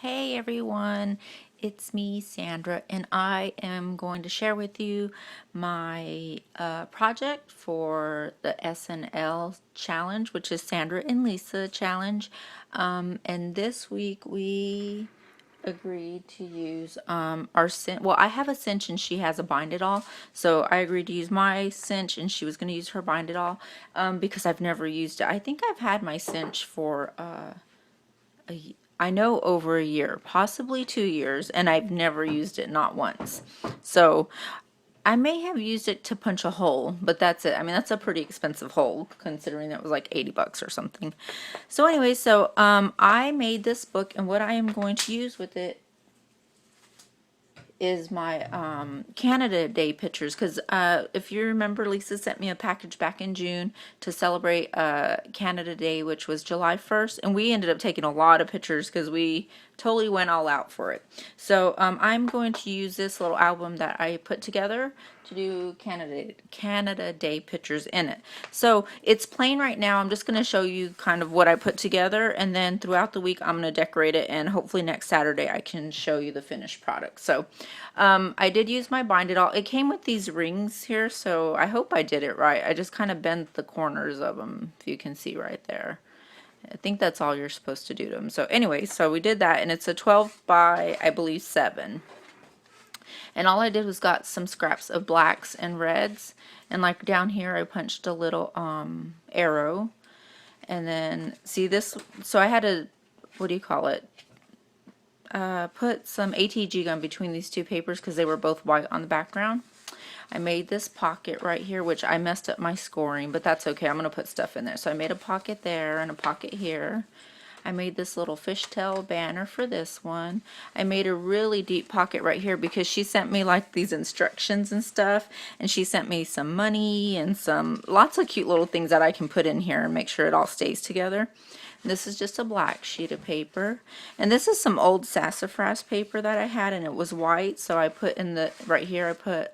Hey everyone, it's me, Sandra, and I am going to share with you my project for the SnL challenge, which is Sandra and Lisa challenge. And this week we agreed to use our cinch. Well, I have a cinch and she has a bind it all, so I agreed to use my cinch and she was going to use her bind it all because I've never used it. I think I've had my cinch for I know over a year, possibly 2 years, and I've never used it, not once. So I may have used it to punch a hole, but that's it. I mean, that's a pretty expensive hole considering that was like 80 bucks or something. So anyway, I made this book, and what I am going to use with it is my Canada Day pictures, because if you remember, Lisa sent me a package back in June to celebrate Canada Day, which was July 1st, and we ended up taking a lot of pictures because we totally went all out for it. So I'm going to use this little album that I put together to do Canada Day pictures in it. So it's plain right now. I'm just going to show you kind of what I put together, and then throughout the week I'm going to decorate it, and hopefully next Saturday I can show you the finished product. So I did use my bind it all. It came with these rings here, so I hope I did it right. I just kind of bent the corners of them, if you can see right there. I think that's all you're supposed to do to them. So anyway, so we did that, and it's a 12 by, I believe, 7. And all I did was got some scraps of blacks and reds, and like down here I punched a little arrow, and then see this, so I had to, what do you call it, put some ATG gun between these two papers because they were both white on the background. I made this pocket right here, which I messed up my scoring, but that's okay. I'm going to put stuff in there. So I made a pocket there and a pocket here. I made this little fishtail banner for this one. I made a really deep pocket right here because she sent me like these instructions and stuff, and she sent me some money and some lots of cute little things that I can put in here and make sure it all stays together. This is just a black sheet of paper, and this is some old sassafras paper that I had, and it was white, so I put in the right here I put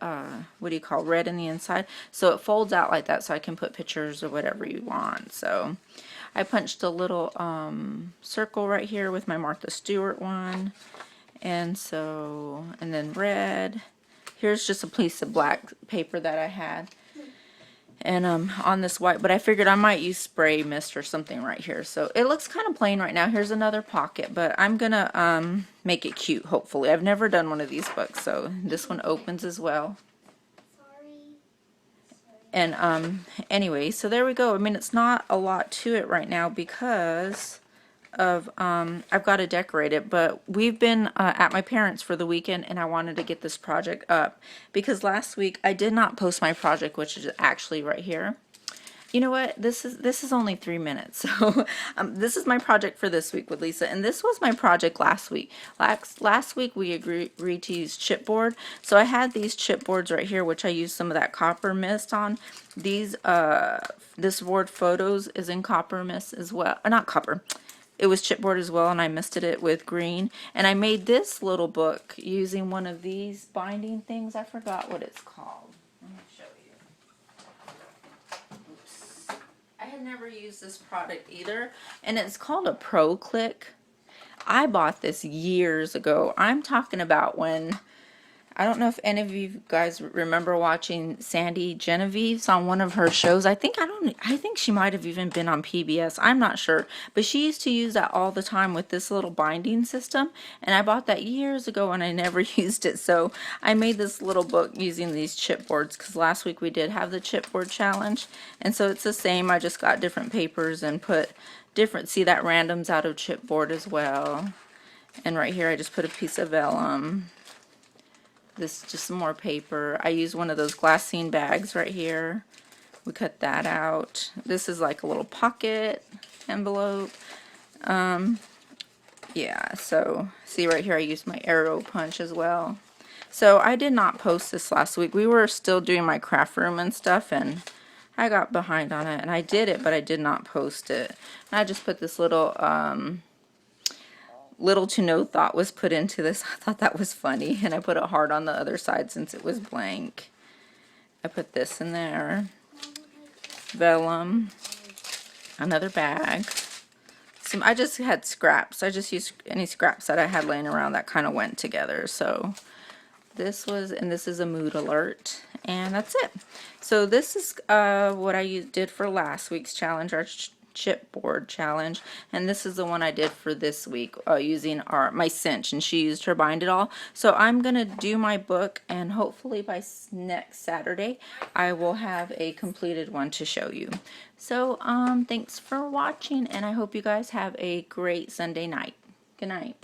what do you call, red in the inside, so it folds out like that, so I can put pictures or whatever you want. So I punched a little circle right here with my Martha Stewart one, and then red. Here's just a piece of black paper that I had, and on this white, but I figured I might use spray mist or something right here. So it looks kind of plain right now. Here's another pocket, but I'm gonna make it cute, hopefully. I've never done one of these books, so this one opens as well. And anyway, so there we go. I mean, it's not a lot to it right now because of I've got to decorate it, but we've been at my parents' for the weekend, and I wanted to get this project up because last week I did not post my project, which is actually right here. You know what? This is only 3 minutes, so this is my project for this week with Lisa, and this was my project last week. Last week we agreed to use chipboard, so I had these chipboards right here, which I used some of that copper mist on. These this board photos is in copper mist as well, or not copper. It was chipboard as well, and I misted it with green. And I made this little book using one of these binding things. I forgot what it's called. Let me show you. Oops. I had never used this product either, and it's called a Pro Click. I bought this years ago. I'm talking about when, I don't know if any of you guys remember watching Sandy Genevieve's on one of her shows. I think she might have even been on PBS. I'm not sure, but she used to use that all the time with this little binding system, and I bought that years ago and I never used it. So I made this little book using these chipboards because last week we did have the chipboard challenge, and so it's the same. I just got different papers and put different, see that randoms out of chipboard as well. And right here I just put a piece of vellum. This is just some more paper. I use one of those glassine bags right here. We cut that out. This is like a little pocket envelope. Yeah, so see right here I used my arrow punch as well. So I did not post this last week. We were still doing my craft room and stuff, and I got behind on it, and I did it, but I did not post it. And I just put this little little to no thought was put into this. I thought that was funny, and I put a heart on the other side since it was blank. I put this in there. Vellum. Another bag. I just had scraps. I just used any scraps that I had laying around that kind of went together. So this was, and this is a mood alert, and that's it. So this is what I did for last week's challenge, our chipboard challenge, and this is the one I did for this week using my cinch, and she used her bind it all. So I'm gonna do my book, and hopefully by next Saturday I will have a completed one to show you. So thanks for watching, and I hope you guys have a great Sunday night. Good night.